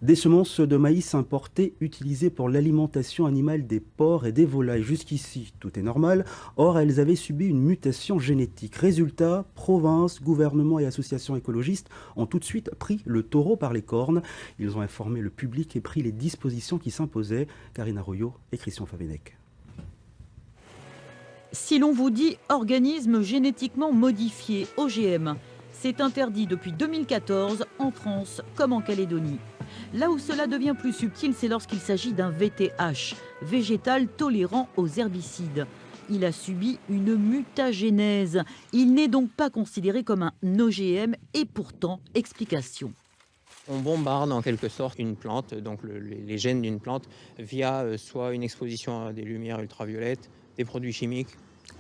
Des semences de maïs importées utilisées pour l'alimentation animale des porcs et des volailles. Jusqu'ici, tout est normal. Or, elles avaient subi une mutation génétique. Résultat, province, gouvernement et associations écologistes ont tout de suite pris le taureau par les cornes. Ils ont informé le public et pris les dispositions qui s'imposaient. Karine Arroyo et Christian Favenec. Si l'on vous dit organisme génétiquement modifié, OGM, c'est interdit depuis 2014 en France comme en Calédonie. Là où cela devient plus subtil, c'est lorsqu'il s'agit d'un VTH, végétal tolérant aux herbicides. Il a subi une mutagénèse. Il n'est donc pas considéré comme un OGM et pourtant, explication. On bombarde en quelque sorte une plante, donc les gènes d'une plante, via soit une exposition à des lumières ultraviolettes, des produits chimiques,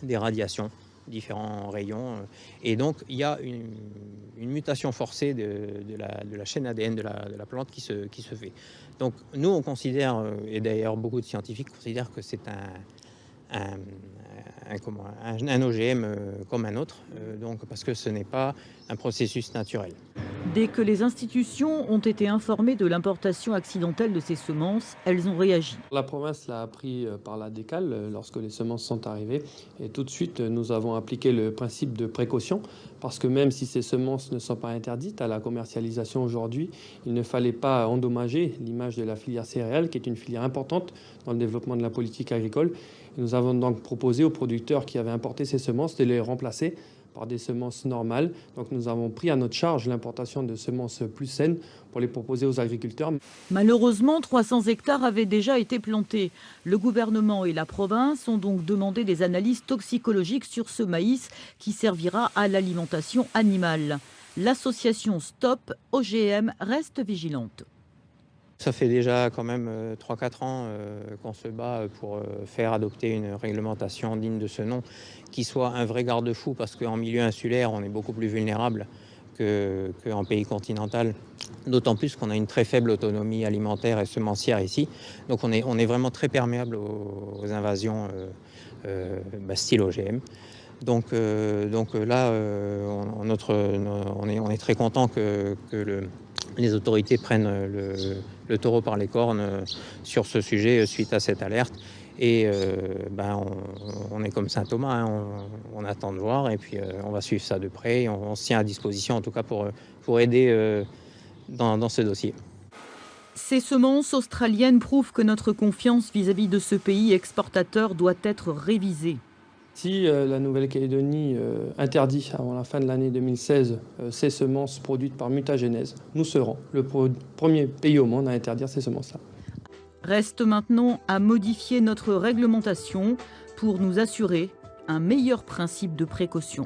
des radiations, différents rayons. Et donc il y a une mutation forcée de la chaîne ADN de la plante qui se fait. Donc nous on considère, et d'ailleurs beaucoup de scientifiques considèrent que c'est un OGM comme un autre, donc parce que ce n'est pas un processus naturel. Dès que les institutions ont été informées de l'importation accidentelle de ces semences, elles ont réagi. La province l'a appris par la décale lorsque les semences sont arrivées. Et tout de suite, nous avons appliqué le principe de précaution parce que même si ces semences ne sont pas interdites à la commercialisation aujourd'hui, il ne fallait pas endommager l'image de la filière céréale qui est une filière importante dans le développement de la politique agricole. Et nous avons donc proposé aux producteurs qui avaient importé ces semences de les remplacer par des semences normales. Donc nous avons pris à notre charge l'importation de semences plus saines pour les proposer aux agriculteurs. Malheureusement, 300 hectares avaient déjà été plantés. Le gouvernement et la province ont donc demandé des analyses toxicologiques sur ce maïs qui servira à l'alimentation animale. L'association Stop OGM reste vigilante. Ça fait déjà quand même 3-4 ans qu'on se bat pour faire adopter une réglementation digne de ce nom, qui soit un vrai garde-fou, parce qu'en milieu insulaire, on est beaucoup plus vulnérable qu'en pays continental, d'autant plus qu'on a une très faible autonomie alimentaire et semencière ici. Donc on est vraiment très perméable aux invasions style OGM. Donc là, on est très content que les autorités prennent le taureau par les cornes sur ce sujet suite à cette alerte. Et on est comme Saint-Thomas, hein, on attend de voir et puis on va suivre ça de près. Et on se tient à disposition en tout cas pour aider dans ce dossier. Ces semences australiennes prouvent que notre confiance vis-à-vis de ce pays exportateur doit être révisée. Si la Nouvelle-Calédonie interdit avant la fin de l'année 2016 ces semences produites par mutagénèse, nous serons le premier pays au monde à interdire ces semences-là. Reste maintenant à modifier notre réglementation pour nous assurer un meilleur principe de précaution.